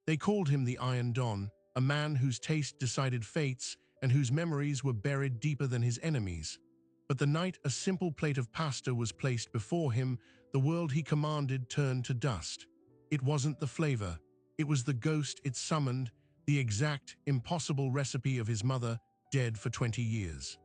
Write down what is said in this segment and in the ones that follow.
They called him the Iron Don, a man whose taste decided fates and whose memories were buried deeper than his enemies. But the night a simple plate of pasta was placed before him, the world he commanded turned to dust. It wasn't the flavor. It was the ghost it summoned, the exact, impossible recipe of his mother, dead for 20 years.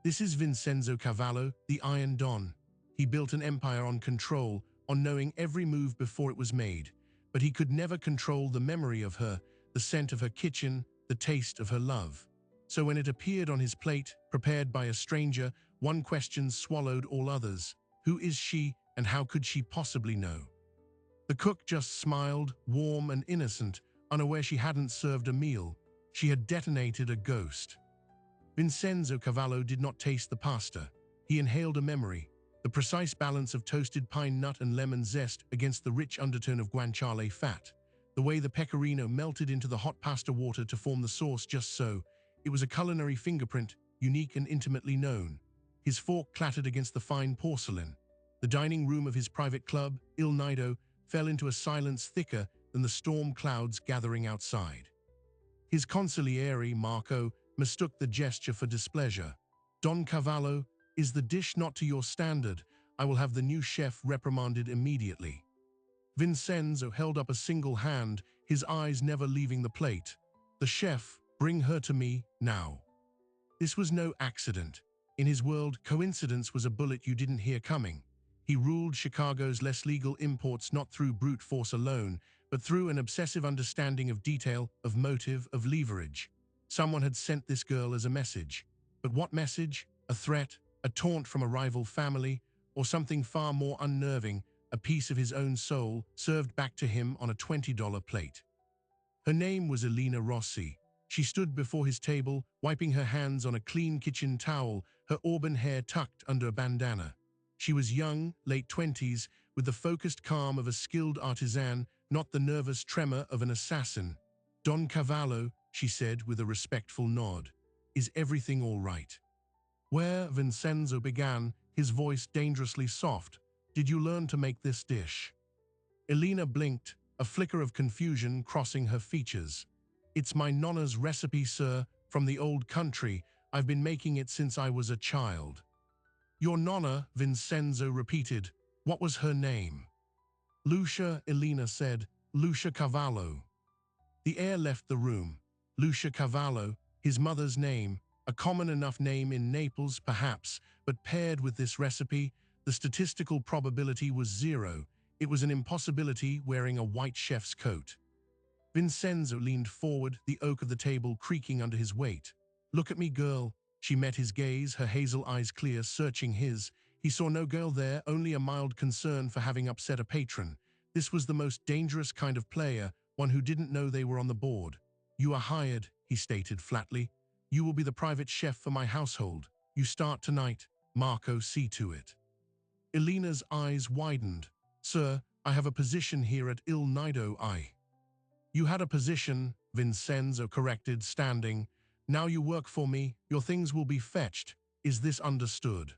This is Vincenzo Cavallo, the Iron Don. He built an empire on control, on knowing every move before it was made. But he could never control the memory of her, the scent of her kitchen, the taste of her love. So when it appeared on his plate, prepared by a stranger, one question swallowed all others. Who is she, and how could she possibly know? The cook just smiled, warm and innocent, unaware she hadn't served a meal. She had detonated a ghost. Vincenzo Cavallo did not taste the pasta. He inhaled a memory, the precise balance of toasted pine nut and lemon zest against the rich undertone of guanciale fat. The way the pecorino melted into the hot pasta water to form the sauce just so. It was a culinary fingerprint, unique and intimately known. His fork clattered against the fine porcelain. The dining room of his private club, Il Nido, fell into a silence thicker than the storm clouds gathering outside. His consigliere, Marco, mistook the gesture for displeasure. Don Cavallo, is the dish not to your standard? I will have the new chef reprimanded immediately. Vincenzo held up a single hand, his eyes never leaving the plate. The chef, bring her to me, now. This was no accident. In his world, coincidence was a bullet you didn't hear coming. He ruled Chicago's less legal imports not through brute force alone, but through an obsessive understanding of detail, of motive, of leverage. Someone had sent this girl as a message. But what message? A threat? A taunt from a rival family? Or something far more unnerving, a piece of his own soul served back to him on a $20 plate? Her name was Elena Rossi. She stood before his table, wiping her hands on a clean kitchen towel, her auburn hair tucked under a bandana. She was young, late 20s, with the focused calm of a skilled artisan, not the nervous tremor of an assassin. Don Cavallo, she said with a respectful nod. Is everything all right? Where Vincenzo began, his voice dangerously soft. Did you learn to make this dish? Elena blinked, a flicker of confusion crossing her features. It's my nonna's recipe, sir, from the old country. I've been making it since I was a child. Your nonna, Vincenzo repeated. What was her name? Lucia, Elena said. Lucia Cavallo. The air left the room. Lucia Cavallo, his mother's name, a common enough name in Naples, perhaps, but paired with this recipe, the statistical probability was zero. It was an impossibility wearing a white chef's coat. Vincenzo leaned forward, the oak of the table creaking under his weight. Look at me, girl. She met his gaze, her hazel eyes clear, searching his. He saw no girl there, only a mild concern for having upset a patron. This was the most dangerous kind of player, one who didn't know they were on the board. You are hired, he stated flatly. You will be the private chef for my household. You start tonight. Marco, see to it. Elena's eyes widened. Sir, I have a position here at Il Nido. You had a position, Vincenzo corrected, standing. Now you work for me, your things will be fetched. Is this understood?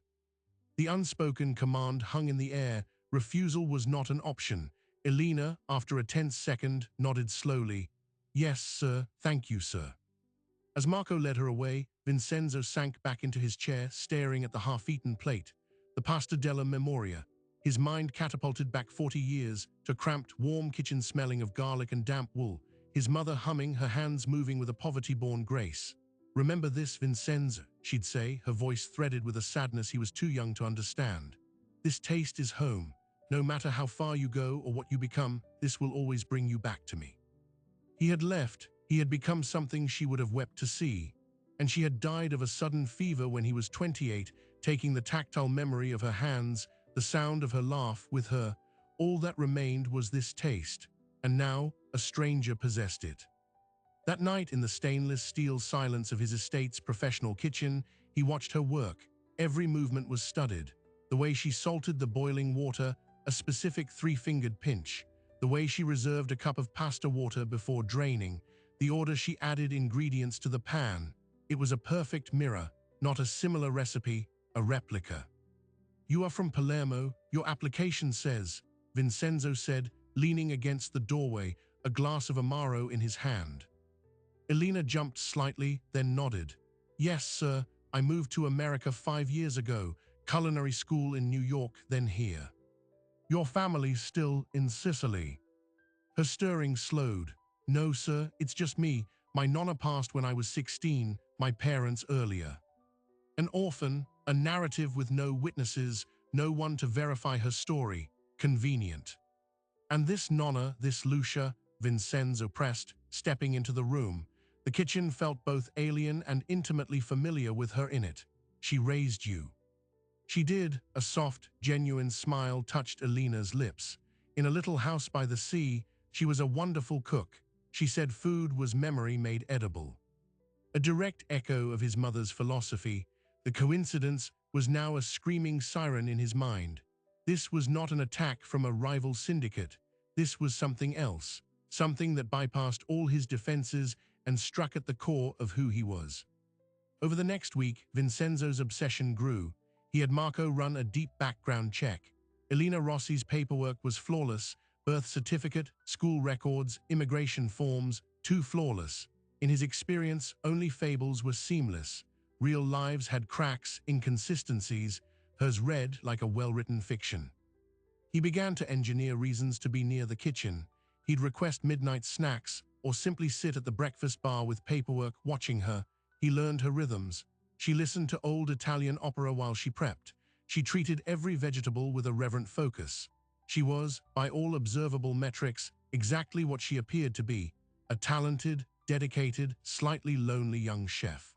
The unspoken command hung in the air. Refusal was not an option. Elena, after a tense second, nodded slowly. Yes, sir, thank you, sir. As Marco led her away, Vincenzo sank back into his chair, staring at the half-eaten plate, the pasta della memoria. His mind catapulted back 40 years to cramped, warm kitchen smelling of garlic and damp wool, his mother humming, her hands moving with a poverty-born grace. Remember this, Vincenzo, she'd say, her voice threaded with a sadness he was too young to understand. This taste is home. No matter how far you go or what you become, this will always bring you back to me. He had left. He had become something she would have wept to see. And she had died of a sudden fever when he was 28, taking the tactile memory of her hands, the sound of her laugh with her. All that remained was this taste. And now, a stranger possessed it. That night, in the stainless steel silence of his estate's professional kitchen, he watched her work. Every movement was studied. The way she salted the boiling water, a specific three-fingered pinch. The way she reserved a cup of pasta water before draining. The order she added ingredients to the pan. It was a perfect mirror, not a similar recipe, a replica. You are from Palermo, your application says, Vincenzo said, leaning against the doorway, a glass of Amaro in his hand. Elena jumped slightly, then nodded. Yes, sir, I moved to America 5 years ago, culinary school in New York, then here. Your family's still in Sicily? Her stirring slowed. No, sir, it's just me. My nonna passed when I was 16, my parents earlier. An orphan, a narrative with no witnesses, no one to verify her story. Convenient. And this nonna, this Lucia, Vincenzo pressed, stepping into the room. The kitchen felt both alien and intimately familiar with her in it. She raised you. She did. A soft, genuine smile touched Elena's lips. In a little house by the sea, she was a wonderful cook. She said food was memory made edible. A direct echo of his mother's philosophy, the coincidence was now a screaming siren in his mind. This was not an attack from a rival syndicate. This was something else, something that bypassed all his defenses and struck at the core of who he was. Over the next week, Vincenzo's obsession grew. He had Marco run a deep background check. Elena Rossi's paperwork was flawless: birth certificate, school records, immigration forms, too flawless. In his experience, only fables were seamless. Real lives had cracks, inconsistencies, hers read like a well-written fiction. He began to engineer reasons to be near the kitchen. He'd request midnight snacks or simply sit at the breakfast bar with paperwork watching her. He learned her rhythms. She listened to old Italian opera while she prepped. She treated every vegetable with a reverent focus. She was, by all observable metrics, exactly what she appeared to be: a talented, dedicated, slightly lonely young chef.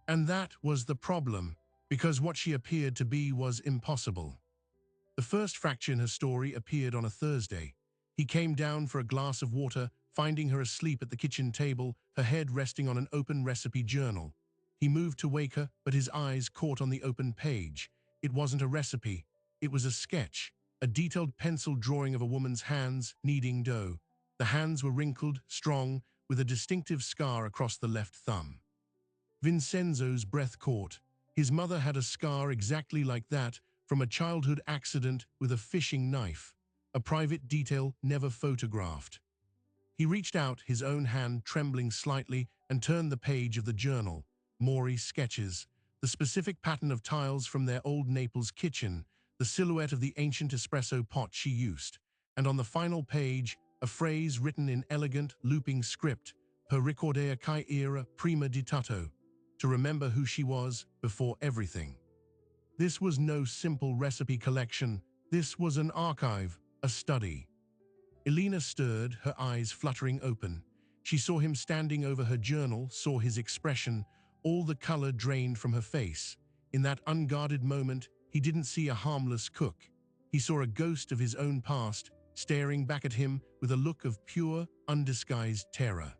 And that was the problem, because what she appeared to be was impossible. The first fracture in her story appeared on a Thursday. He came down for a glass of water, finding her asleep at the kitchen table, her head resting on an open recipe journal. He moved to wake her, but his eyes caught on the open page. It wasn't a recipe. It was a sketch, a detailed pencil drawing of a woman's hands kneading dough. The hands were wrinkled, strong, with a distinctive scar across the left thumb. Vincenzo's breath caught. His mother had a scar exactly like that, from a childhood accident with a fishing knife, a private detail never photographed. He reached out, his own hand trembling slightly, and turned the page of the journal. Maury's sketches, the specific pattern of tiles from their old Naples kitchen, the silhouette of the ancient espresso pot she used, and on the final page, a phrase written in elegant, looping script: per ricordare chi era prima di tutto, to remember who she was before everything. This was no simple recipe collection. This was an archive, a study. Elena stirred, her eyes fluttering open. She saw him standing over her journal, saw his expression, all the color drained from her face. In that unguarded moment, he didn't see a harmless cook. He saw a ghost of his own past, staring back at him with a look of pure, undisguised terror.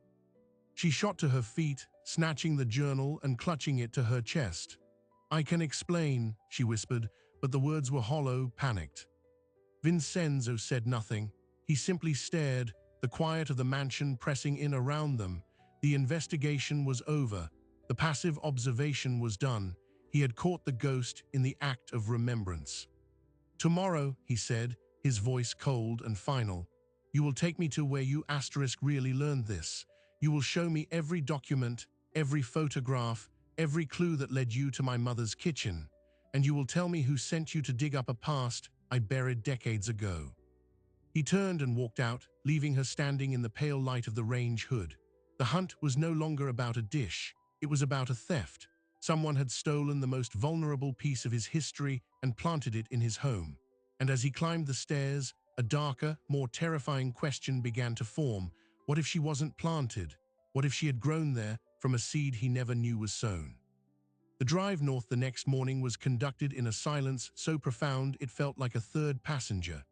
She shot to her feet, snatching the journal and clutching it to her chest. "I can explain," she whispered, but the words were hollow, panicked. Vincenzo said nothing. He simply stared, the quiet of the mansion pressing in around them. The investigation was over. The passive observation was done. He had caught the ghost in the act of remembrance. "Tomorrow," he said, his voice cold and final, "you will take me to where you really learned this. You will show me every document, every photograph, every clue that led you to my mother's kitchen, and you will tell me who sent you to dig up a past I buried decades ago." He turned and walked out, leaving her standing in the pale light of the range hood. The hunt was no longer about a dish. It was about a theft. Someone had stolen the most vulnerable piece of his history and planted it in his home. And as he climbed the stairs, a darker, more terrifying question began to form. What if she wasn't planted? What if she had grown there from a seed he never knew was sown? The drive north the next morning was conducted in a silence so profound it felt like a third passenger.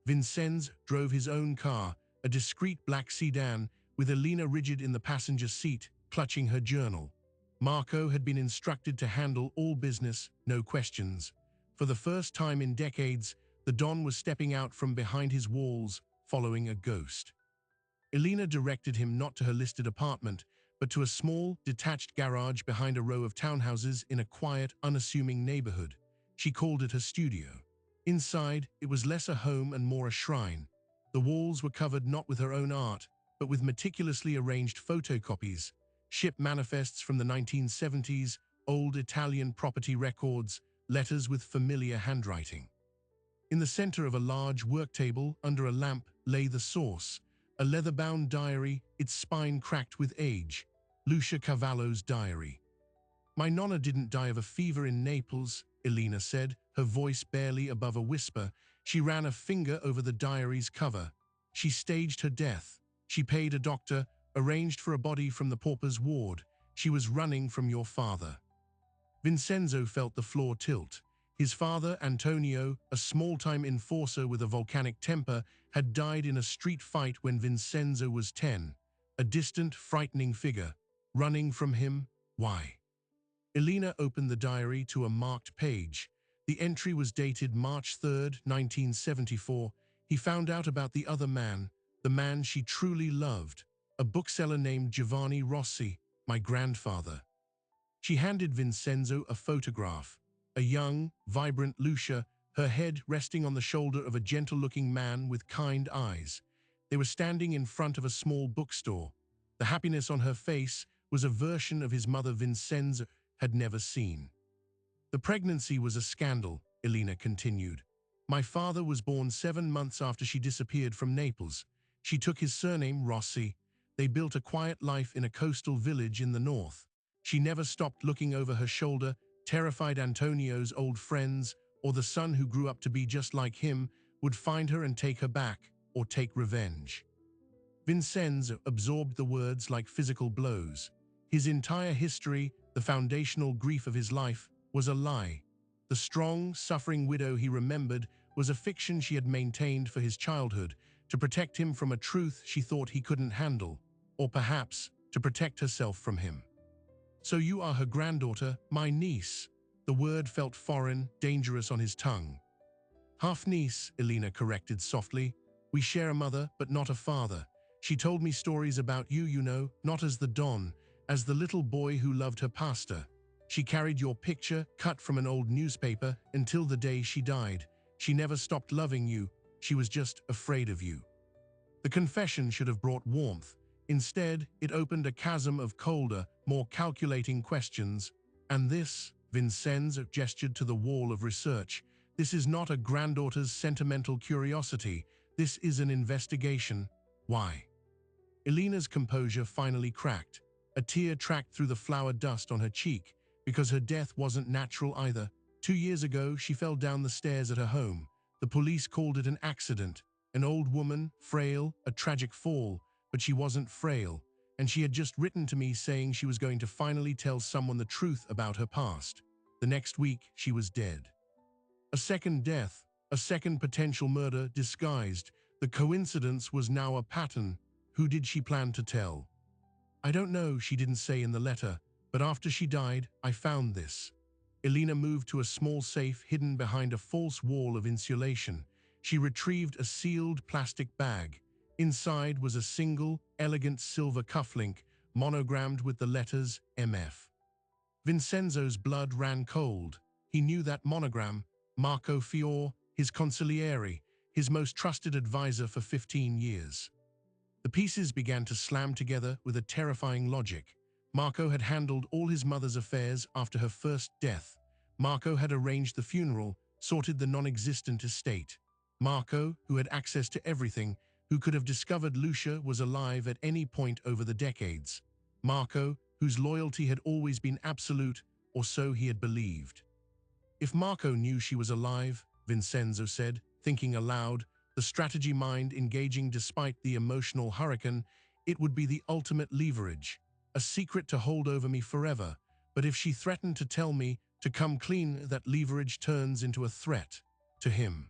Vincenzo drove his own car, a discreet black sedan, with Elena rigid in the passenger seat, clutching her journal. Marco had been instructed to handle all business, no questions. For the first time in decades, the Don was stepping out from behind his walls, following a ghost. Elena directed him not to her listed apartment, but to a small, detached garage behind a row of townhouses in a quiet, unassuming neighborhood. She called it her studio. Inside, it was less a home and more a shrine. The walls were covered not with her own art, but with meticulously arranged photocopies, ship manifests from the 1970s, old Italian property records, letters with familiar handwriting. In the center of a large work table, under a lamp, lay the source, a leather-bound diary, its spine cracked with age, Lucia Cavallo's diary. "My nonna didn't die of a fever in Naples," Elena said, her voice barely above a whisper. She ran a finger over the diary's cover. "She staged her death. She paid a doctor, arranged for a body from the pauper's ward. She was running from your father." Vincenzo felt the floor tilt. His father, Antonio, a small-time enforcer with a volcanic temper, had died in a street fight when Vincenzo was 10. A distant, frightening figure. Running from him? Why? Elena opened the diary to a marked page. The entry was dated March 3, 1974. He found out about the other man, the man she truly loved, a bookseller named Giovanni Rossi, my grandfather. She handed Vincenzo a photograph, a young, vibrant Lucia, her head resting on the shoulder of a gentle-looking man with kind eyes. They were standing in front of a small bookstore. The happiness on her face was a version of his mother Vincenzo had never seen. "The pregnancy was a scandal," Elena continued. "My father was born 7 months after she disappeared from Naples. She took his surname, Rossi. They built a quiet life in a coastal village in the north. She never stopped looking over her shoulder, terrified Antonio's old friends, or the son who grew up to be just like him, would find her and take her back, or take revenge." Vincenzo absorbed the words like physical blows. His entire history, the foundational grief of his life, was a lie. The strong, suffering widow he remembered was a fiction she had maintained for his childhood, to protect him from a truth she thought he couldn't handle, or perhaps to protect herself from him. "So you are her granddaughter, my niece." The word felt foreign, dangerous on his tongue. "Half-niece," Elena corrected softly. "We share a mother, but not a father. She told me stories about you, you know, not as the Don, as the little boy who loved her pasta. She carried your picture, cut from an old newspaper, until the day she died. She never stopped loving you. She was just afraid of you." The confession should have brought warmth. Instead, it opened a chasm of colder, more calculating questions. "And this," Vincenzo gestured to the wall of research, "this is not a granddaughter's sentimental curiosity. This is an investigation. Why?" Elena's composure finally cracked. A tear tracked through the flower dust on her cheek, because her death wasn't natural either. 2 years ago, she fell down the stairs at her home. The police called it an accident. An old woman, frail, a tragic fall, but she wasn't frail, and she had just written to me saying she was going to finally tell someone the truth about her past. The next week, she was dead. A second death, a second potential murder disguised. The coincidence was now a pattern. Who did she plan to tell? "I don't know," she didn't say in the letter, "but after she died, I found this." Elena moved to a small safe hidden behind a false wall of insulation. She retrieved a sealed plastic bag. Inside was a single, elegant silver cufflink, monogrammed with the letters MF. Vincenzo's blood ran cold. He knew that monogram, Marco Fior, his consigliere, his most trusted advisor for 15 years. The pieces began to slam together with a terrifying logic. Marco had handled all his mother's affairs after her first death. Marco had arranged the funeral, sorted the non-existent estate. Marco, who had access to everything, who could have discovered Lucia was alive at any point over the decades. Marco, whose loyalty had always been absolute, or so he had believed. If Marco knew she was alive, Vincenzo said, thinking aloud, the strategy mind engaging despite the emotional hurricane, it would be the ultimate leverage, a secret to hold over me forever. But if she threatened to tell me to come clean, that leverage turns into a threat to him.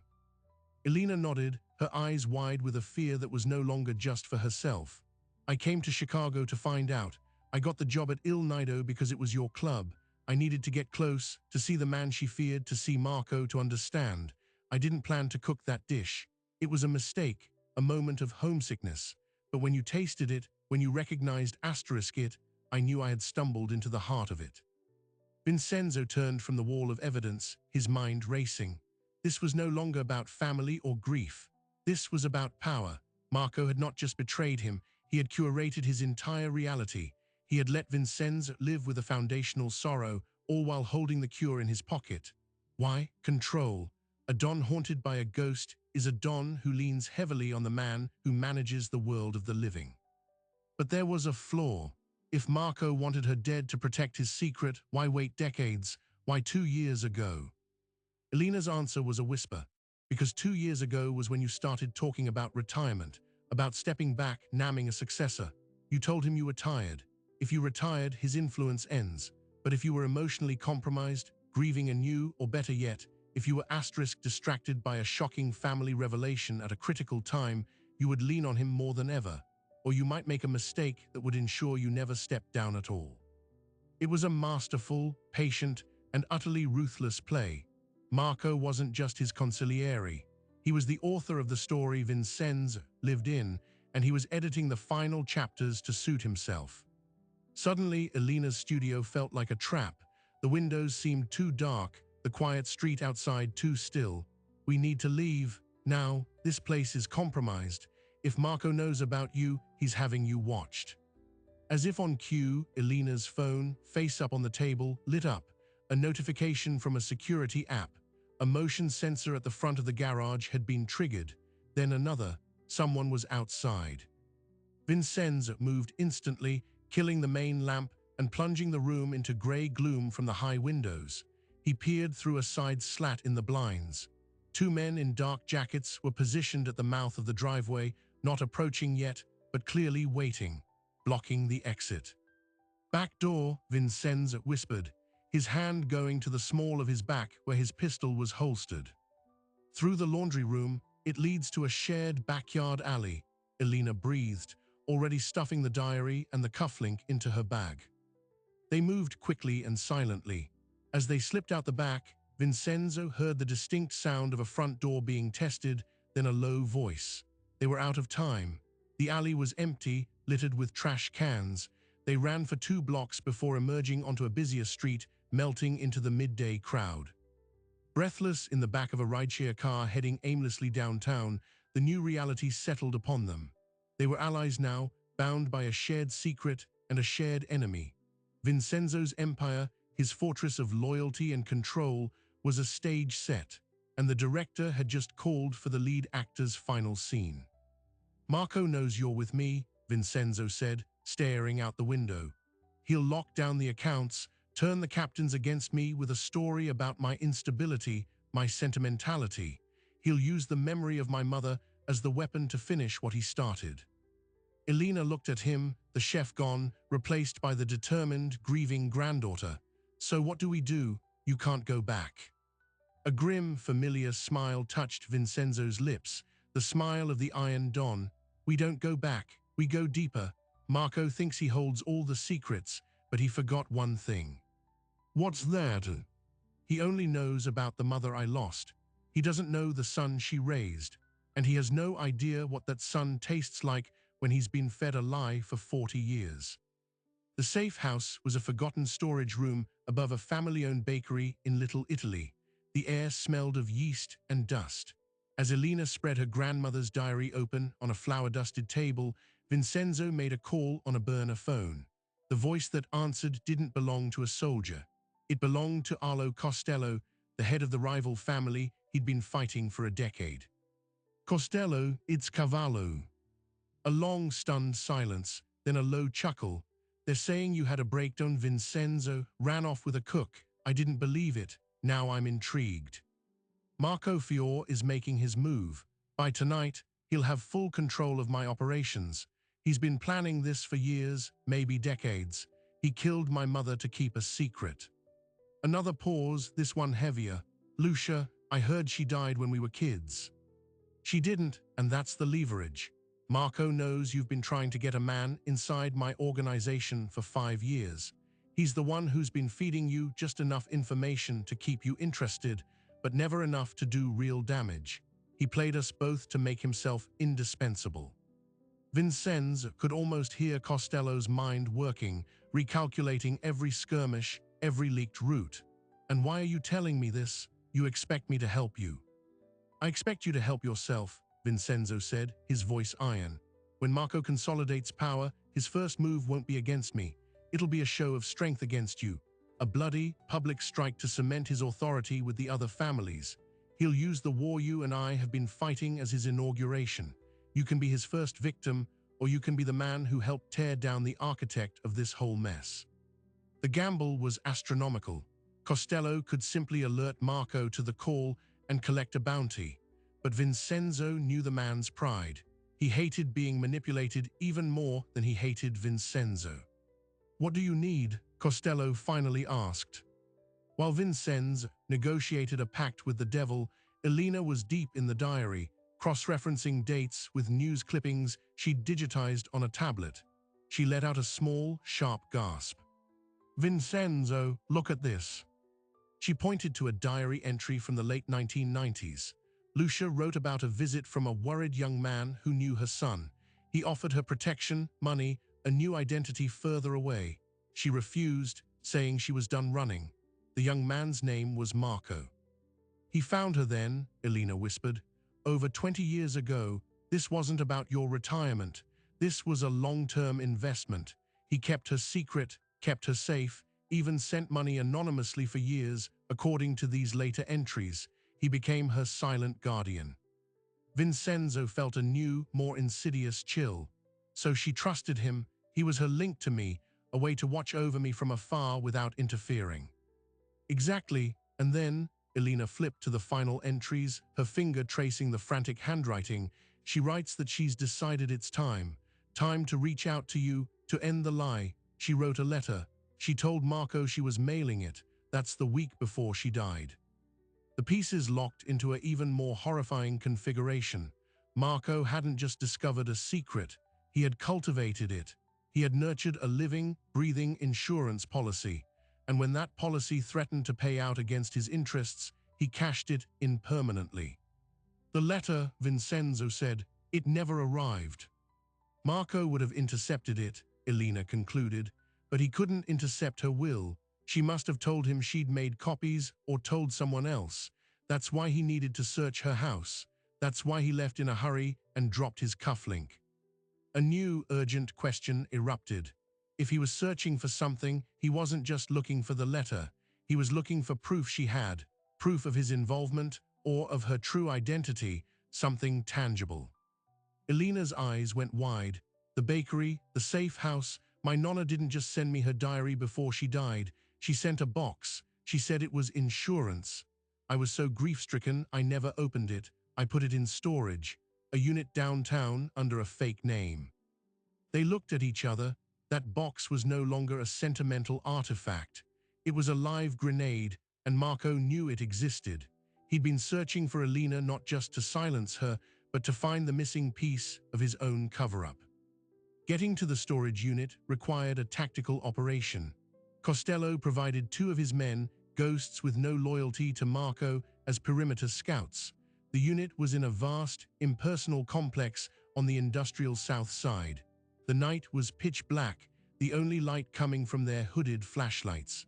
Elena nodded, her eyes wide with a fear that was no longer just for herself. "I came to Chicago to find out. I got the job at Il Nido because it was your club. I needed to get close, to see the man she feared, to see Marco, to understand. I didn't plan to cook that dish. It was a mistake, a moment of homesickness. But when you tasted it, when you recognized *it, I knew I had stumbled into the heart of it." Vincenzo turned from the wall of evidence, his mind racing. This was no longer about family or grief. This was about power. Marco had not just betrayed him, He had curated his entire reality. He had let Vincenzo live with a foundational sorrow, all while holding the cure in his pocket. Why? Control. A don haunted by a ghost is a don who leans heavily on the man who manages the world of the living. But there was a flaw. If Marco wanted her dead to protect his secret, why wait decades? Why 2 years ago? Elena's answer was a whisper. Because 2 years ago was when you started talking about retirement, about stepping back, naming a successor. You told him you were tired. If you retired, his influence ends. But if you were emotionally compromised, grieving anew, or better yet, if you were distracted by a shocking family revelation at a critical time, you would lean on him more than ever. Or you might make a mistake that would ensure you never stepped down at all. It was a masterful, patient, and utterly ruthless play. Marco wasn't just his consigliere. He was the author of the story Vincenzo lived in, and he was editing the final chapters to suit himself. Suddenly, Elena's studio felt like a trap. The windows seemed too dark, the quiet street outside too still. We need to leave. Now, this place is compromised. If Marco knows about you, he's having you watched. As if on cue, Elena's phone, face up on the table, lit up. A notification from a security app. A motion sensor at the front of the garage had been triggered. Then another. Someone was outside. Vincenzo moved instantly, killing the main lamp and plunging the room into grey gloom from the high windows. He peered through a side slat in the blinds. Two men in dark jackets were positioned at the mouth of the driveway, not approaching yet, but clearly waiting, blocking the exit. "Back door," Vincenzo whispered, his hand going to the small of his back where his pistol was holstered. "Through the laundry room, it leads to a shared backyard alley," Elena breathed, already stuffing the diary and the cufflink into her bag. They moved quickly and silently. As they slipped out the back, Vincenzo heard the distinct sound of a front door being tested, then a low voice. They were out of time. The alley was empty, littered with trash cans. They ran for 2 blocks before emerging onto a busier street, melting into the midday crowd. Breathless in the back of a rideshare car heading aimlessly downtown, the new reality settled upon them. They were allies now, bound by a shared secret and a shared enemy. Vincenzo's empire, his fortress of loyalty and control, was a stage set, and the director had just called for the lead actor's final scene. "Marco knows you're with me," Vincenzo said, staring out the window. "He'll lock down the accounts, turn the captains against me with a story about my instability, my sentimentality. He'll use the memory of my mother as the weapon to finish what he started." Elena looked at him, the chef gone, replaced by the determined, grieving granddaughter. "So what do we do? You can't go back." A grim, familiar smile touched Vincenzo's lips, the smile of the Iron Don. "We don't go back, we go deeper. Marco thinks he holds all the secrets, but he forgot one thing." "What's that?" "He only knows about the mother I lost. He doesn't know the son she raised, and he has no idea what that son tastes like when he's been fed a lie for 40 years. The safe house was a forgotten storage room above a family-owned bakery in Little Italy. The air smelled of yeast and dust. As Elena spread her grandmother's diary open on a flour-dusted table, Vincenzo made a call on a burner phone. The voice that answered didn't belong to a soldier. It belonged to Arlo Costello, the head of the rival family he'd been fighting for a decade. "Costello, it's Cavallo." A long, stunned silence, then a low chuckle. "They're saying you had a breakdown." Vincenzo ran off with a cook. "I didn't believe it. Now I'm intrigued. Marco Fior is making his move. By tonight, he'll have full control of my operations. He's been planning this for years, maybe decades. He killed my mother to keep a secret." Another pause, this one heavier. "Lucia, I heard she died when we were kids." "She didn't, and that's the leverage. Marco knows you've been trying to get a man inside my organization for 5 years. He's the one who's been feeding you just enough information to keep you interested, but never enough to do real damage. He played us both to make himself indispensable." Vincenzo could almost hear Costello's mind working, recalculating every skirmish, every leaked route. "And why are you telling me this? You expect me to help you." "I expect you to help yourself," Vincenzo said, his voice iron. When Marco consolidates power, his first move won't be against me. It'll be a show of strength against you. A bloody, public strike to cement his authority with the other families. He'll use the war you and I have been fighting as his inauguration. You can be his first victim, or you can be the man who helped tear down the architect of this whole mess. The gamble was astronomical. Costello could simply alert Marco to the call and collect a bounty. But Vincenzo knew the man's pride. He hated being manipulated even more than he hated Vincenzo. "What do you need?" Costello finally asked. While Vincenzo negotiated a pact with the devil, Elena was deep in the diary, cross-referencing dates with news clippings she'd digitized on a tablet. She let out a small, sharp gasp. "Vincenzo, look at this." She pointed to a diary entry from the late 1990s. Lucia wrote about a visit from a worried young man who knew her son. He offered her protection, money, a new identity further away. She refused, saying she was done running. The young man's name was Marco. "He found her then," Elena whispered. "Over 20 years ago. This wasn't about your retirement. This was a long-term investment. He kept her secret, kept her safe, even sent money anonymously for years, according to these later entries. He became her silent guardian." Vincenzo felt a new, more insidious chill. So she trusted him. He was her link to me, a way to watch over me from afar without interfering. Exactly, and then, Elena flipped to the final entries, her finger tracing the frantic handwriting. She writes that she's decided it's time. Time to reach out to you, to end the lie. She wrote a letter. She told Marco she was mailing it. That's the week before she died. The pieces locked into an even more horrifying configuration. Marco hadn't just discovered a secret. He had cultivated it. He had nurtured a living, breathing insurance policy. And when that policy threatened to pay out against his interests, he cashed it in permanently. The letter, Vincenzo said, it never arrived. Marco would have intercepted it, Elena concluded, but he couldn't intercept her will. She must have told him she'd made copies or told someone else. That's why he needed to search her house. That's why he left in a hurry and dropped his cufflink. A new, urgent question erupted. If he was searching for something, he wasn't just looking for the letter. He was looking for proof she had, proof of his involvement or of her true identity, something tangible. Elena's eyes went wide. The bakery, the safe house. My nonna didn't just send me her diary before she died. She sent a box. She said it was insurance. I was so grief-stricken I never opened it. I put it in storage, a unit downtown under a fake name. They looked at each other. That box was no longer a sentimental artifact. It was a live grenade, and Marco knew it existed. He'd been searching for Elena not just to silence her, but to find the missing piece of his own cover-up. Getting to the storage unit required a tactical operation. Costello provided 2 of his men, ghosts with no loyalty to Marco, as perimeter scouts. The unit was in a vast, impersonal complex on the industrial south side. The night was pitch black, the only light coming from their hooded flashlights.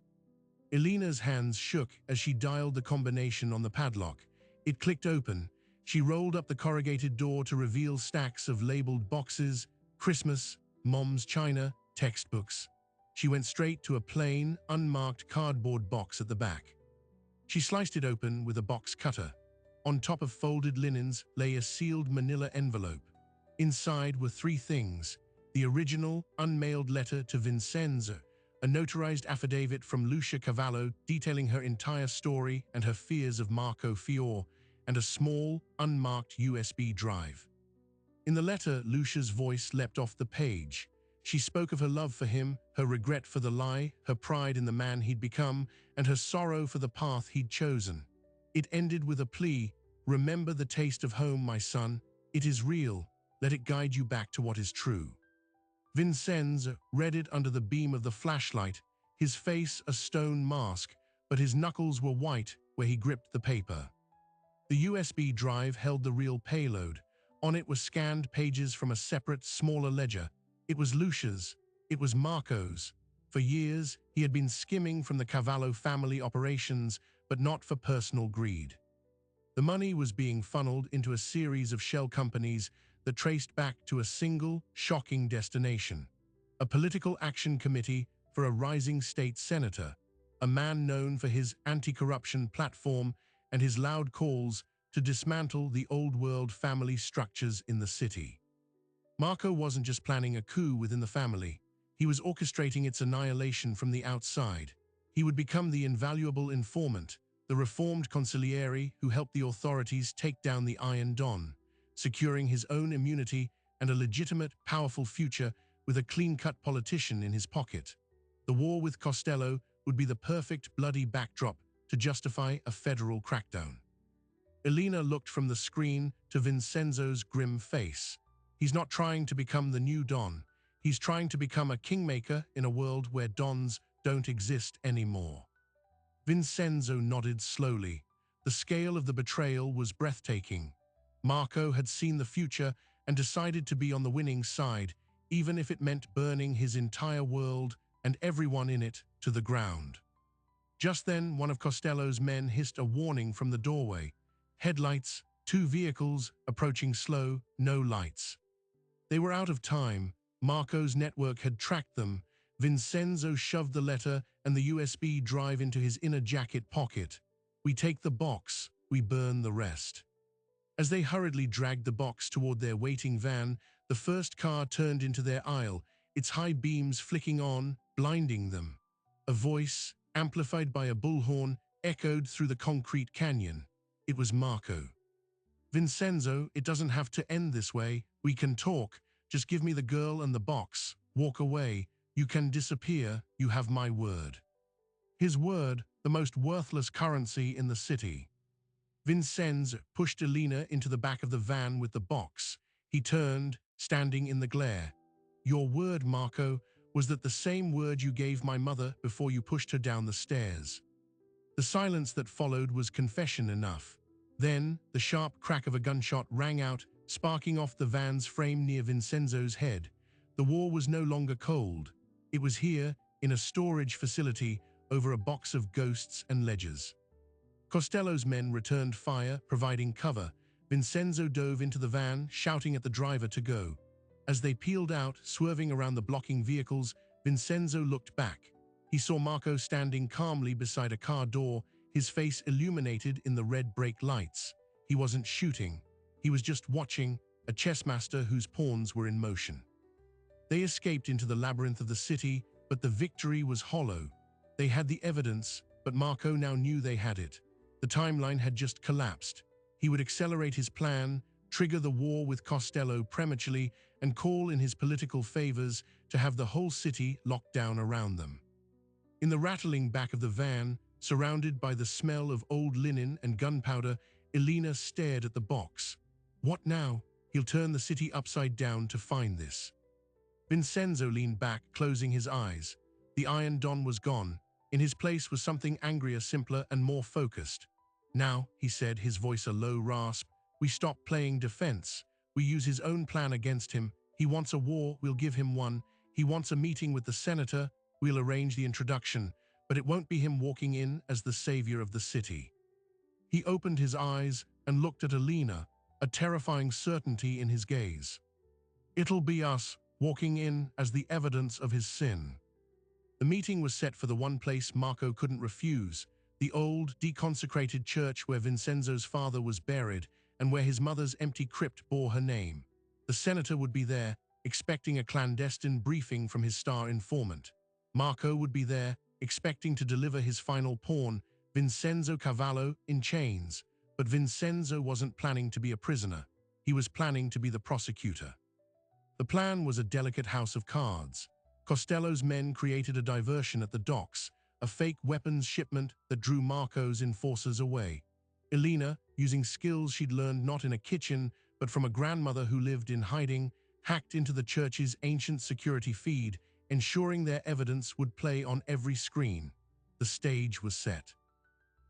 Elena's hands shook as she dialed the combination on the padlock. It clicked open. She rolled up the corrugated door to reveal stacks of labeled boxes, Christmas, Mom's China, textbooks. She went straight to a plain, unmarked cardboard box at the back. She sliced it open with a box cutter. On top of folded linens lay a sealed manila envelope. Inside were 3 things: the original, unmailed letter to Vincenzo, a notarized affidavit from Lucia Cavallo detailing her entire story and her fears of Marco Fior, and a small, unmarked USB drive. In the letter, Lucia's voice leapt off the page. She spoke of her love for him, her regret for the lie, her pride in the man he'd become, and her sorrow for the path he'd chosen. It ended with a plea: "Remember the taste of home, my son. It is real. Let it guide you back to what is true." Vincenzo read it under the beam of the flashlight, his face a stone mask, but his knuckles were white where he gripped the paper. The USB drive held the real payload. On it were scanned pages from a separate, smaller ledger. It was Lucia's. It was Marco's. For years, he had been skimming from the Cavallo family operations, but not for personal greed. The money was being funneled into a series of shell companies that traced back to a single, shocking destination: a political action committee for a rising state senator, a man known for his anti-corruption platform and his loud calls to dismantle the old-world family structures in the city. Marco wasn't just planning a coup within the family, he was orchestrating its annihilation from the outside. He would become the invaluable informant, the reformed consigliere who helped the authorities take down the Iron Don, securing his own immunity and a legitimate, powerful future with a clean-cut politician in his pocket. The war with Costello would be the perfect bloody backdrop to justify a federal crackdown. Elena looked from the screen to Vincenzo's grim face. He's not trying to become the new Don. He's trying to become a kingmaker in a world where Dons don't exist anymore. Vincenzo nodded slowly. The scale of the betrayal was breathtaking. Marco had seen the future and decided to be on the winning side, even if it meant burning his entire world and everyone in it to the ground. Just then, one of Costello's men hissed a warning from the doorway. Headlights, 2 vehicles, approaching slow, no lights. They were out of time. Marco's network had tracked them. Vincenzo shoved the letter and the USB drive into his inner jacket pocket. We take the box, we burn the rest. As they hurriedly dragged the box toward their waiting van, the first car turned into their aisle, its high beams flicking on, blinding them. A voice, amplified by a bullhorn, echoed through the concrete canyon. It was Marco. Vincenzo, it doesn't have to end this way. We can talk. Just give me the girl and the box. Walk away. You can disappear. You have my word. His word, the most worthless currency in the city. Vincenzo pushed Elena into the back of the van with the box. He turned, standing in the glare. Your word, Marco, was that the same word you gave my mother before you pushed her down the stairs. The silence that followed was confession enough. Then, the sharp crack of a gunshot rang out, sparking off the van's frame near Vincenzo's head. The war was no longer cold. It was here, in a storage facility, over a box of ghosts and ledgers. Costello's men returned fire, providing cover. Vincenzo dove into the van, shouting at the driver to go. As they peeled out, swerving around the blocking vehicles, Vincenzo looked back. He saw Marco standing calmly beside a car door, his face illuminated in the red brake lights. He wasn't shooting. He was just watching, a chess master whose pawns were in motion. They escaped into the labyrinth of the city, but the victory was hollow. They had the evidence, but Marco now knew they had it. The timeline had just collapsed. He would accelerate his plan, trigger the war with Costello prematurely, and call in his political favors to have the whole city locked down around them. In the rattling back of the van, surrounded by the smell of old linen and gunpowder, Elena stared at the box. What now? He'll turn the city upside down to find this. Vincenzo leaned back, closing his eyes. The Iron Don was gone. In his place was something angrier, simpler, and more focused. Now, he said, his voice a low rasp, we stop playing defense. We use his own plan against him. He wants a war, we'll give him one. He wants a meeting with the senator, we'll arrange the introduction. But it won't be him walking in as the savior of the city. He opened his eyes and looked at Elena, a terrifying certainty in his gaze. It'll be us, walking in as the evidence of his sin. The meeting was set for the one place Marco couldn't refuse, the old, deconsecrated church where Vincenzo's father was buried and where his mother's empty crypt bore her name. The senator would be there, expecting a clandestine briefing from his star informant. Marco would be there, expecting to deliver his final pawn, Vincenzo Cavallo, in chains. But Vincenzo wasn't planning to be a prisoner. He was planning to be the prosecutor. The plan was a delicate house of cards. Costello's men created a diversion at the docks, a fake weapons shipment that drew Marco's enforcers away. Elena, using skills she'd learned not in a kitchen, but from a grandmother who lived in hiding, hacked into the church's ancient security feed, ensuring their evidence would play on every screen. The stage was set.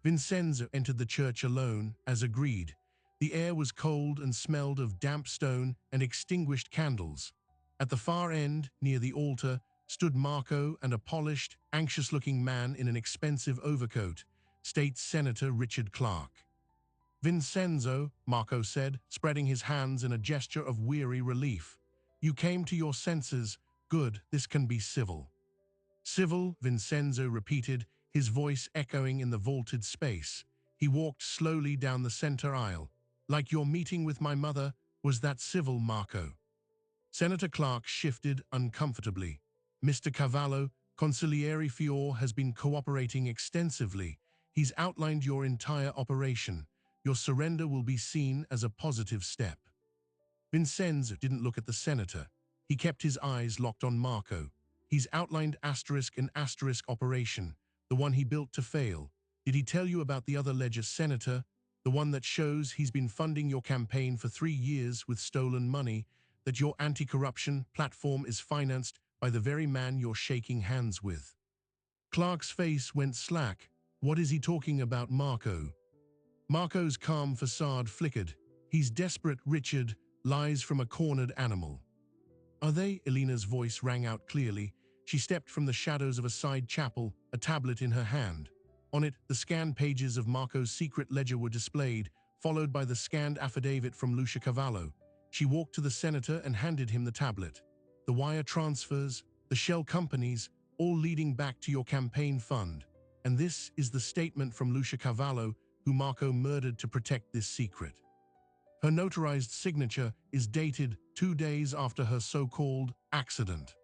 Vincenzo entered the church alone, as agreed. The air was cold and smelled of damp stone and extinguished candles. At the far end, near the altar, stood Marco and a polished, anxious-looking man in an expensive overcoat, State Senator Richard Clark. Vincenzo, Marco said, spreading his hands in a gesture of weary relief. You came to your senses. Good, this can be civil. Civil, Vincenzo repeated, his voice echoing in the vaulted space. He walked slowly down the center aisle. Like your meeting with my mother, was that civil, Marco? Senator Clark shifted uncomfortably. Mr. Cavallo, Consigliere Fior has been cooperating extensively. He's outlined your entire operation. Your surrender will be seen as a positive step. Vincenzo didn't look at the senator. He kept his eyes locked on Marco. He's outlined asterisk and asterisk operation, the one he built to fail. Did he tell you about the other ledger senator, the one that shows he's been funding your campaign for 3 years with stolen money, that your anti-corruption platform is financed by the very man you're shaking hands with? Clark's face went slack. What is he talking about, Marco? Marco's calm facade flickered. He's desperate, Richard, lies from a cornered animal. Are they? Elena's voice rang out clearly. She stepped from the shadows of a side chapel, a tablet in her hand. On it, the scanned pages of Marco's secret ledger were displayed, followed by the scanned affidavit from Lucia Cavallo. She walked to the senator and handed him the tablet. The wire transfers, the shell companies, all leading back to your campaign fund. And this is the statement from Lucia Cavallo, who Marco murdered to protect this secret. Her notarized signature is dated 2 days after her so-called accident.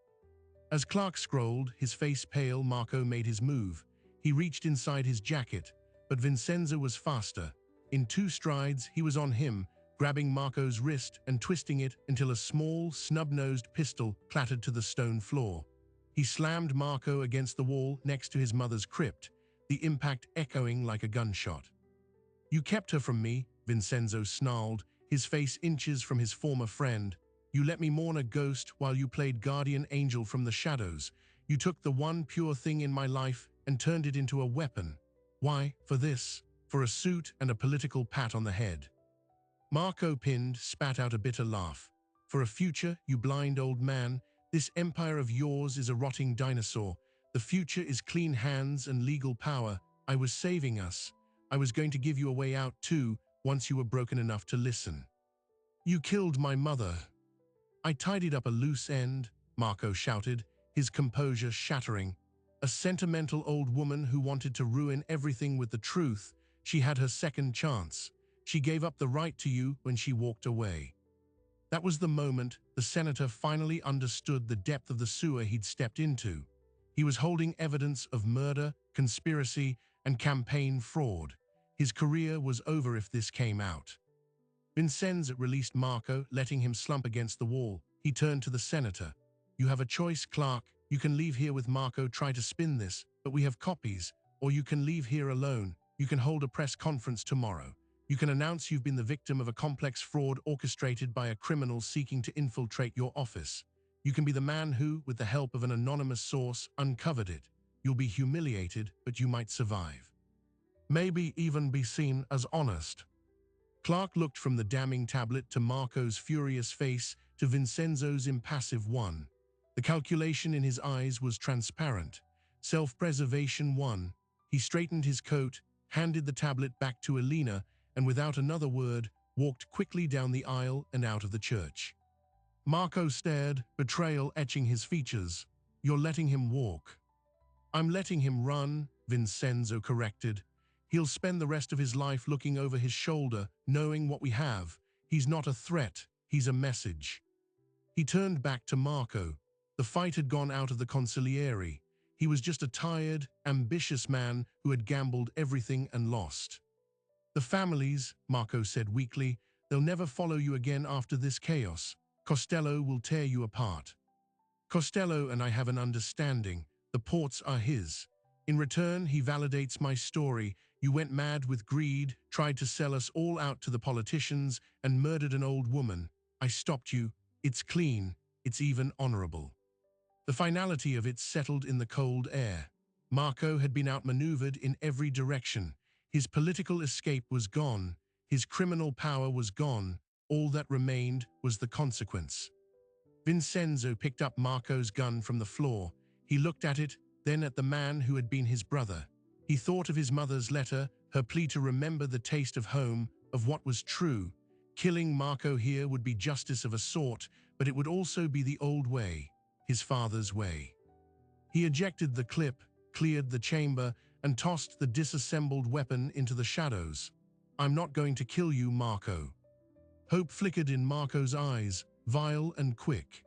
As Clark scrolled, his face pale, Marco made his move. He reached inside his jacket, but Vincenzo was faster. In 2 strides, he was on him, grabbing Marco's wrist and twisting it until a small, snub-nosed pistol clattered to the stone floor. He slammed Marco against the wall next to his mother's crypt, the impact echoing like a gunshot. You kept her from me, Vincenzo snarled, his face inches from his former friend. You let me mourn a ghost while you played guardian angel from the shadows. You took the one pure thing in my life and turned it into a weapon. Why? For this? For a suit and a political pat on the head. Marco pinned, spat out a bitter laugh. For a future, you blind old man. This empire of yours is a rotting dinosaur. The future is clean hands and legal power. I was saving us. I was going to give you a way out too, once you were broken enough to listen. You killed my mother. I tidied up a loose end, Marco shouted, his composure shattering. A sentimental old woman who wanted to ruin everything with the truth. She had her second chance. She gave up the right to you when she walked away. That was the moment the senator finally understood the depth of the sewer he'd stepped into. He was holding evidence of murder, conspiracy, and campaign fraud. His career was over if this came out. Vincenzo released Marco, letting him slump against the wall. He turned to the senator. You have a choice, Clark. You can leave here with Marco, try to spin this, but we have copies. Or you can leave here alone. You can hold a press conference tomorrow. You can announce you've been the victim of a complex fraud orchestrated by a criminal seeking to infiltrate your office. You can be the man who, with the help of an anonymous source, uncovered it. You'll be humiliated, but you might survive. Maybe even be seen as honest. Clark looked from the damning tablet to Marco's furious face to Vincenzo's impassive one. The calculation in his eyes was transparent. Self-preservation won. He straightened his coat, handed the tablet back to Elena, and without another word, walked quickly down the aisle and out of the church. Marco stared, betrayal etching his features. You're letting him walk. I'm letting him run, Vincenzo corrected. He'll spend the rest of his life looking over his shoulder, knowing what we have. He's not a threat, he's a message. He turned back to Marco. The fight had gone out of the consigliere. He was just a tired, ambitious man who had gambled everything and lost. The families, Marco said weakly, they'll never follow you again after this chaos. Costello will tear you apart. Costello and I have an understanding. The ports are his. In return, he validates my story. You went mad with greed, tried to sell us all out to the politicians, and murdered an old woman. I stopped you. It's clean. It's even honorable. The finality of it settled in the cold air. Marco had been outmaneuvered in every direction. His political escape was gone. His criminal power was gone. All that remained was the consequence. Vincenzo picked up Marco's gun from the floor. He looked at it, then at the man who had been his brother. He thought of his mother's letter, her plea to remember the taste of home, of what was true. Killing Marco here would be justice of a sort, but it would also be the old way, his father's way. He ejected the clip, cleared the chamber, and tossed the disassembled weapon into the shadows. "I'm not going to kill you, Marco." Hope flickered in Marco's eyes, vile and quick.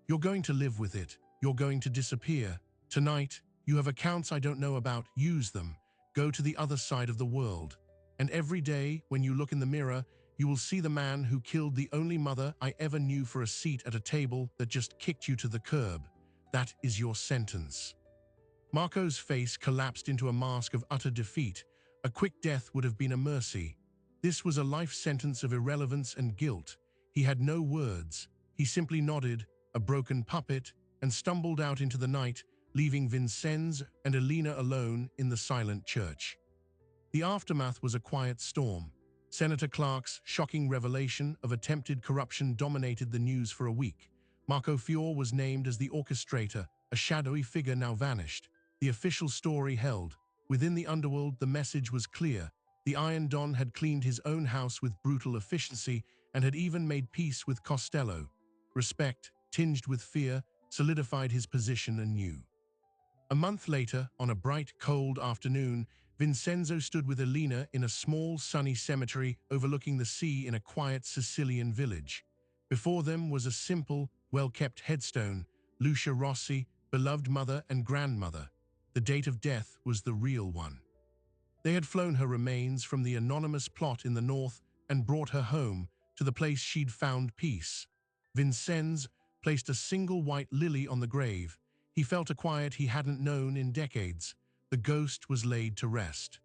"You're going to live with it. You're going to disappear. Tonight, you have accounts I don't know about. Use them. Go to the other side of the world. And every day, when you look in the mirror, you will see the man who killed the only mother I ever knew for a seat at a table that just kicked you to the curb. That is your sentence." Marco's face collapsed into a mask of utter defeat. A quick death would have been a mercy. This was a life sentence of irrelevance and guilt. He had no words. He simply nodded, a broken puppet, and stumbled out into the night, leaving Vincenz and Elena alone in the silent church. The aftermath was a quiet storm. Senator Clark's shocking revelation of attempted corruption dominated the news for a week. Marco Fior was named as the orchestrator, a shadowy figure now vanished. The official story held. Within the underworld, the message was clear. The Iron Don had cleaned his own house with brutal efficiency and had even made peace with Costello. Respect, tinged with fear, solidified his position anew. A month later, on a bright, cold afternoon, Vincenzo stood with Elena in a small, sunny cemetery overlooking the sea in a quiet Sicilian village. Before them was a simple, well-kept headstone, Lucia Rossi, beloved mother and grandmother. The date of death was the real one. They had flown her remains from the anonymous plot in the north and brought her home to the place she'd found peace. Vincenz placed a single white lily on the grave. He felt a quiet he hadn't known in decades. The ghost was laid to rest.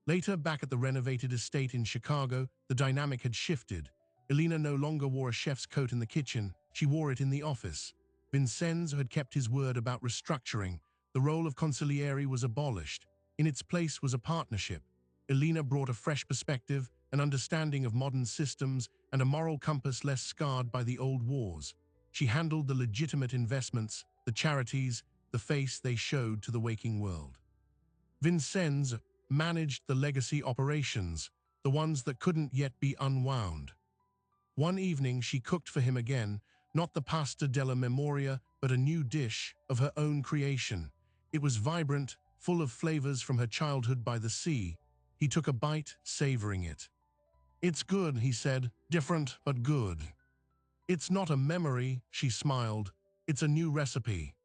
Later, back at the renovated estate in Chicago, the dynamic had shifted. Elena no longer wore a chef's coat in the kitchen. She wore it in the office. Vincenz had kept his word about restructuring. The role of consigliere was abolished. In its place was a partnership. Elena brought a fresh perspective, an understanding of modern systems, and a moral compass less scarred by the old wars. She handled the legitimate investments, the charities, the face they showed to the waking world. Vincenz managed the legacy operations, the ones that couldn't yet be unwound. One evening she cooked for him again, not the pasta della memoria, but a new dish of her own creation. It was vibrant, full of flavors from her childhood by the sea. He took a bite, savoring it. "It's good," he said, "different but good." "It's not a memory," she smiled. "It's a new recipe."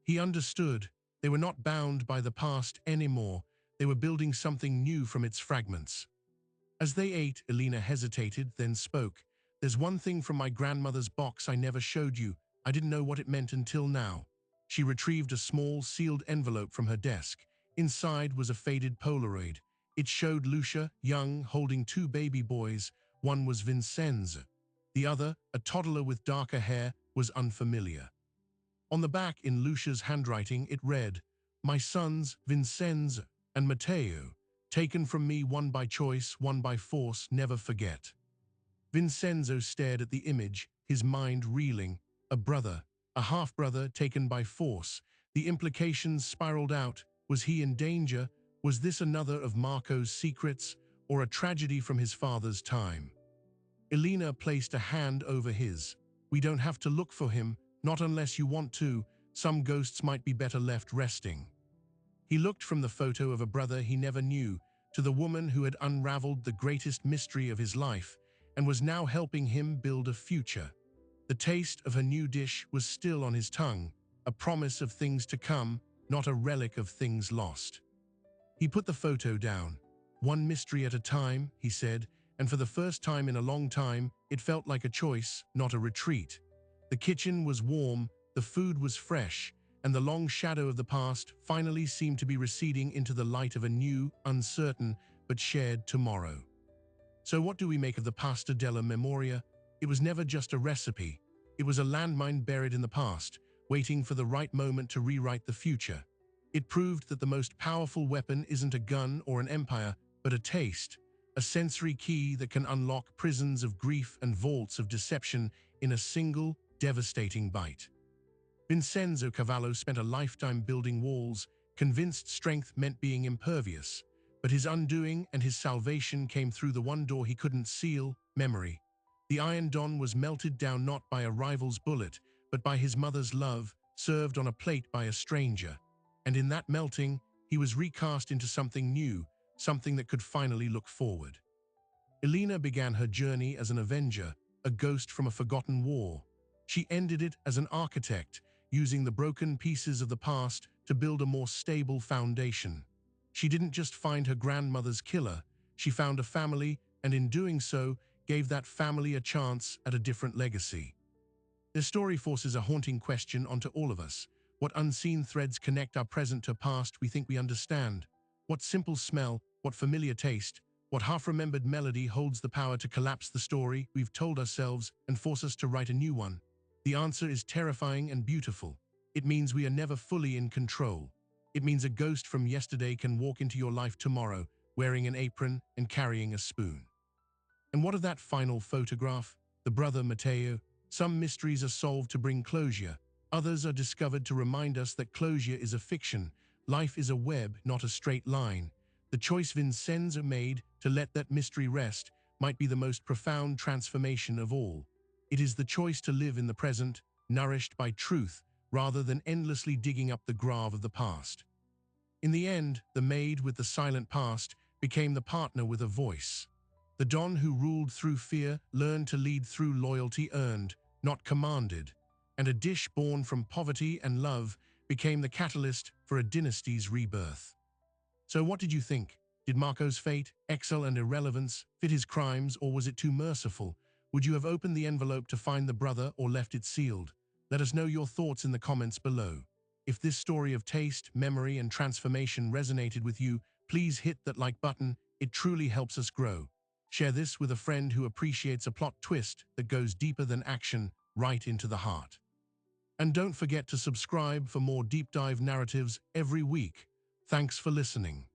He understood. They were not bound by the past anymore. They were building something new from its fragments. As they ate, Elena hesitated, then spoke. "There's one thing from my grandmother's box I never showed you. I didn't know what it meant until now." She retrieved a small, sealed envelope from her desk. Inside was a faded Polaroid. It showed Lucia, young, holding two baby boys. One was Vincenz. The other, a toddler with darker hair, was unfamiliar. On the back, in Lucia's handwriting, it read, "My sons, Vincenz and Matteo, taken from me, one by choice, one by force, never forget." Vincenzo stared at the image, his mind reeling. A brother, a half-brother taken by force. The implications spiraled out. Was he in danger? Was this another of Marco's secrets, or a tragedy from his father's time? Elena placed a hand over his. "We don't have to look for him, not unless you want to. Some ghosts might be better left resting." He looked from the photo of a brother he never knew to the woman who had unraveled the greatest mystery of his life and was now helping him build a future. The taste of her new dish was still on his tongue, a promise of things to come, not a relic of things lost. He put the photo down. "One mystery at a time," he said, and for the first time in a long time, it felt like a choice, not a retreat. The kitchen was warm, the food was fresh, and the long shadow of the past finally seemed to be receding into the light of a new, uncertain, but shared tomorrow. So what do we make of the pasta della memoria? It was never just a recipe. It was a landmine buried in the past, waiting for the right moment to rewrite the future. It proved that the most powerful weapon isn't a gun or an empire, but a taste, a sensory key that can unlock prisons of grief and vaults of deception in a single, devastating bite. Vincenzo Cavallo spent a lifetime building walls, convinced strength meant being impervious. But his undoing and his salvation came through the one door he couldn't seal: memory. The Iron Don was melted down not by a rival's bullet, but by his mother's love, served on a plate by a stranger. And in that melting, he was recast into something new, something that could finally look forward. Elena began her journey as an avenger, a ghost from a forgotten war. She ended it as an architect, using the broken pieces of the past to build a more stable foundation. She didn't just find her grandmother's killer, she found a family, and in doing so, gave that family a chance at a different legacy. This story forces a haunting question onto all of us. What unseen threads connect our present to past we think we understand? What simple smell, what familiar taste, what half-remembered melody holds the power to collapse the story we've told ourselves and force us to write a new one? The answer is terrifying and beautiful. It means we are never fully in control. It means a ghost from yesterday can walk into your life tomorrow, wearing an apron and carrying a spoon. And what of that final photograph? The brother Matteo? Some mysteries are solved to bring closure. Others are discovered to remind us that closure is a fiction. Life is a web, not a straight line. The choice Vincenzo made to let that mystery rest might be the most profound transformation of all. It is the choice to live in the present, nourished by truth, rather than endlessly digging up the grave of the past. In the end, the maid with the silent past became the partner with a voice. The Don who ruled through fear learned to lead through loyalty earned, not commanded. And a dish born from poverty and love became the catalyst for a dynasty's rebirth. So what did you think? Did Marco's fate, exile and irrelevance fit his crimes, or was it too merciful? Would you have opened the envelope to find the brother or left it sealed? Let us know your thoughts in the comments below. If this story of taste, memory and transformation resonated with you, please hit that like button. It truly helps us grow. Share this with a friend who appreciates a plot twist that goes deeper than action, right into the heart. And don't forget to subscribe for more deep dive narratives every week. Thanks for listening.